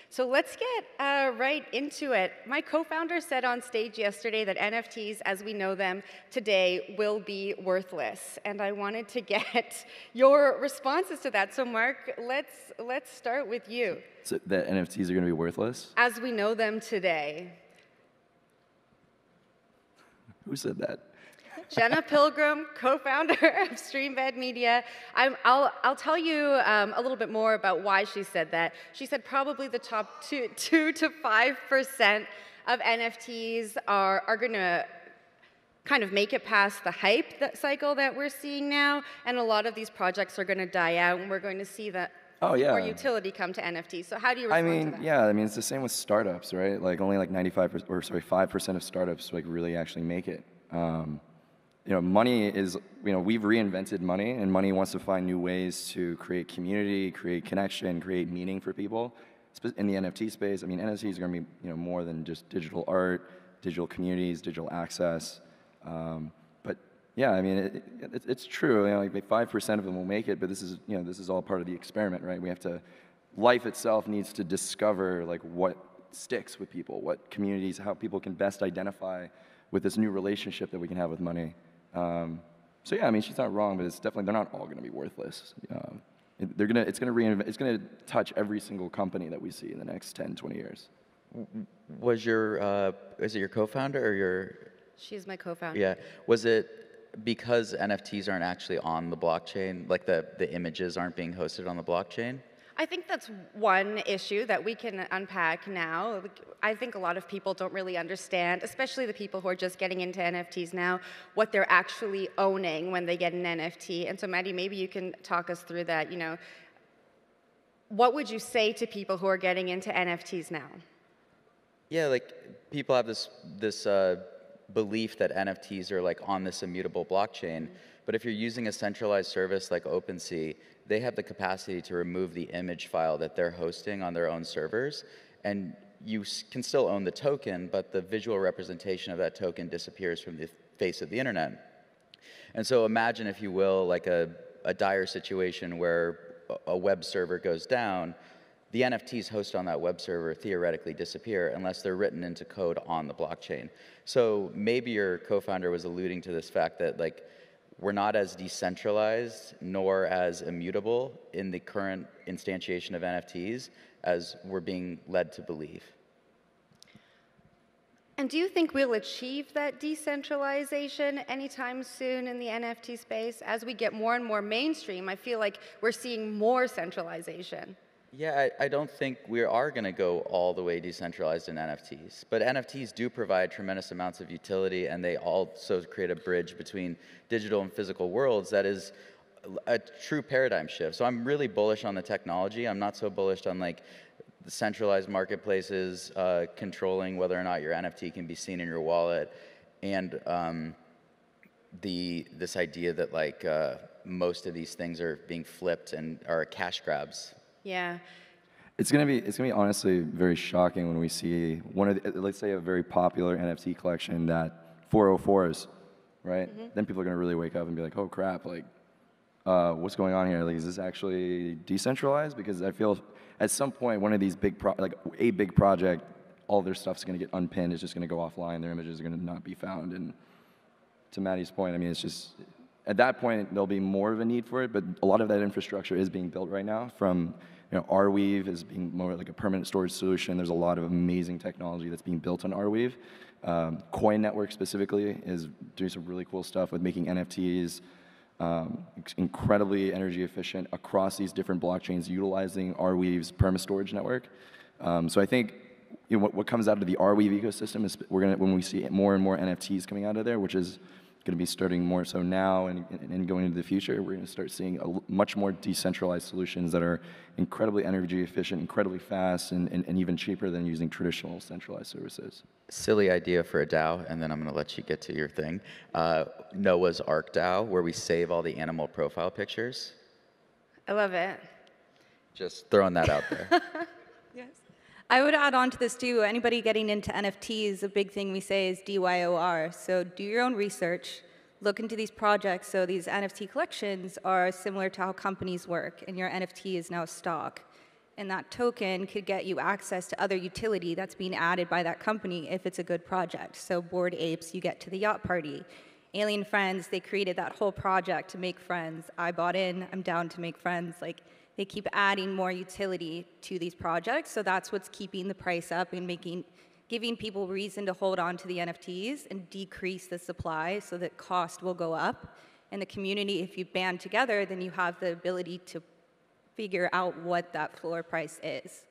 So let's get right into it. My co-founder said on stage yesterday that NFTs, as we know them today, will be worthless. And I wanted to get your responses to that. So Mark, let's start with you. So that NFTs are going to be worthless? As we know them today. Who said that? Jenna Pilgrim, co-founder of Streambed Media. I'll tell you a little bit more about why she said that. She said probably the top 2 to 5% of NFTs are going to kind of make it past the hype cycle that we're seeing now, and a lot of these projects are going to die out, and we're going to see that more utility come to NFTs. So how do you respond to that? Yeah, I mean, it's the same with startups, right? Like only like 5% of startups like really actually make it. Money is, we've reinvented money, and money wants to find new ways to create community, create connection, create meaning for people. In the NFT space, I mean, NFTs are going to be, more than just digital art, digital communities, digital access. But yeah, I mean, it's true. Like 5% of them will make it, but this is all part of the experiment, right? Life itself needs to discover like what sticks with people, what communities, how people can best identify with this new relationship that we can have with money. So yeah, I mean, she's not wrong, but it's definitely, they're not all going to be worthless. It's going to touch every single company that we see in the next 10, 20 years. Was is it your co-founder or your? She's my co-founder. Yeah. Was it because NFTs aren't actually on the blockchain, like the images aren't being hosted on the blockchain? I think that's one issue that we can unpack now. I think a lot of people don't really understand, especially the people who are just getting into NFTs now, what they're actually owning when they get an NFT. And so, Matty, maybe you can talk us through that. What would you say to people who are getting into NFTs now? Yeah, like people have this belief that NFTs are like on this immutable blockchain. But if you're using a centralized service like OpenSea, they have the capacity to remove the image file that they're hosting on their own servers. And you can still own the token, but the visual representation of that token disappears from the face of the internet. And so imagine, if you will, like a dire situation where a web server goes down. The NFTs hosted on that web server theoretically disappear unless they're written into code on the blockchain. So maybe your co-founder was alluding to this fact that like we're not as decentralized nor as immutable in the current instantiation of NFTs as we're being led to believe. And do you think we'll achieve that decentralization anytime soon in the NFT space? As we get more and more mainstream, I feel like we're seeing more centralization. Yeah, I don't think we are going to go all the way decentralized in NFTs. But NFTs do provide tremendous amounts of utility, and they also create a bridge between digital and physical worlds that is a true paradigm shift. So I'm really bullish on the technology. I'm not so bullish on like the centralized marketplaces controlling whether or not your NFT can be seen in your wallet, and this idea that like most of these things are being flipped and are cash grabs. Yeah. It's gonna be honestly very shocking when we see let's say a very popular NFT collection that 404s, right? Mm-hmm. Then people are gonna really wake up and be like, oh crap, like what's going on here? Like, is this actually decentralized? Because I feel at some point one of these big project, all their stuff's gonna get unpinned. It's just gonna go offline. Their images are gonna not be found. And to Matty's point, I mean, it's just at that point there'll be more of a need for it. But a lot of that infrastructure is being built right now. From Arweave is being more like a permanent storage solution. There's a lot of amazing technology that's being built on Arweave. Coin Network specifically is doing some really cool stuff with making NFTs incredibly energy efficient across these different blockchains, utilizing Arweave's perma-storage network. So I think what comes out of the Arweave ecosystem is when we see more and more NFTs coming out of there, which is going to be starting more so now and going into the future, we're going to start seeing much more decentralized solutions that are incredibly energy efficient, incredibly fast, and even cheaper than using traditional centralized services. Silly idea for a DAO, and then I'm going to let you get to your thing. Noah's Ark DAO, where we save all the animal profile pictures. I love it. Just throwing that out there. Yes. I would add on to this too. Anybody getting into NFTs, a big thing we say is DYOR. So do your own research, look into these projects. So these NFT collections are similar to how companies work, and your NFT is now stock. and that token could get you access to other utility that's being added by that company if it's a good project. So Bored Apes, you get to the yacht party. Alien Friends, they created that whole project to make friends. I bought in, I'm down to make friends. Like, they keep adding more utility to these projects, so that's what's keeping the price up and giving people reason to hold on to the NFTs and decrease the supply so that cost will go up. And the community, if you band together, then you have the ability to figure out what that floor price is.